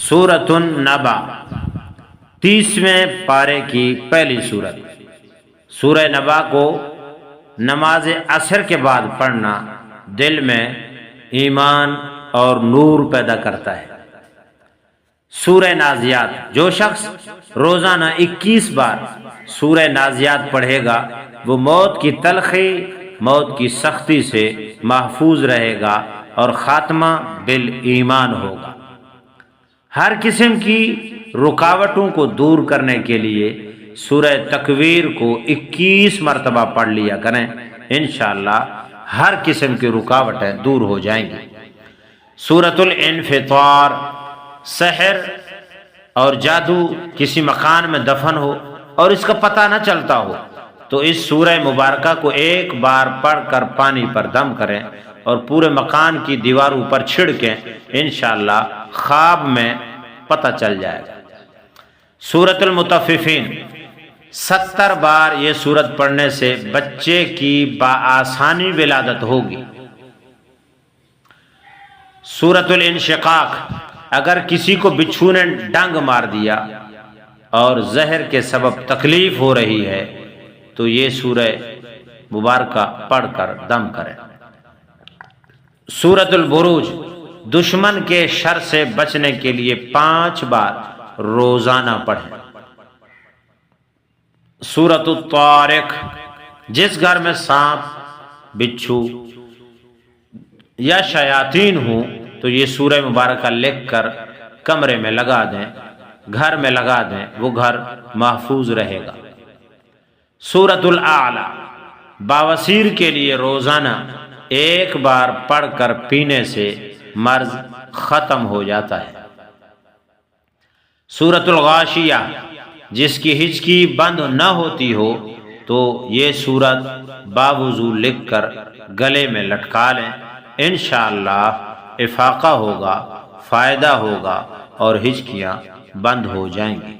سورۃ النبا 30ویں پارے کی پہلی سورت۔ سورہ نبا کو نماز عصر کے بعد پڑھنا دل میں ایمان اور نور پیدا کرتا ہے۔ سورہ نازیات، جو شخص روزانہ 21 بار سورہ نازیات پڑھے گا وہ موت کی تلخی، موت کی سختی سے محفوظ رہے گا اور خاتمہ بالایمان ہوگا۔ ہر قسم کی رکاوٹوں کو دور کرنے کے لیے سورہ تکویر کو 21 مرتبہ پڑھ لیا کریں، انشاءاللہ ہر قسم کی رکاوٹیں دور ہو جائیں گی۔ سورۃ الانفطار، سحر اور جادو کسی مکان میں دفن ہو اور اس کا پتہ نہ چلتا ہو تو اس سورہ مبارکہ کو ایک بار پڑھ کر پانی پر دم کریں اور پورے مکان کی دیواروں پر چھڑکیں، انشاءاللہ خواب میں پتہ چل جائے گا۔ سورۃ المطففین، 70 بار یہ سورت پڑھنے سے بچے کی بآسانی ولادت ہوگی۔ سورۃ الانشقاق، اگر کسی کو بچھو نے ڈنگ مار دیا اور زہر کے سبب تکلیف ہو رہی ہے تو یہ سورہ مبارکہ پڑھ کر دم کریں۔ سورۃ البروج، دشمن کے شر سے بچنے کے لیے 5 بار روزانہ پڑھیں۔ سورۃ الطارق، جس گھر میں سانپ، بچھو یا شیاطین ہوں تو یہ سورہ مبارکہ لکھ کر کمرے میں لگا دیں، گھر میں لگا دیں، وہ گھر محفوظ رہے گا۔ سورۃ الاعلی، بواسیر کے لیے روزانہ 1 بار پڑھ کر پینے سے مرض ختم ہو جاتا ہے۔ سورۃ الغاشیہ، جس کی ہچکی بند نہ ہوتی ہو تو یہ سورت باوضو لکھ کر گلے میں لٹکا لیں، انشاءاللہ افاقہ ہوگا، فائدہ ہوگا اور ہچکیاں بند ہو جائیں گی۔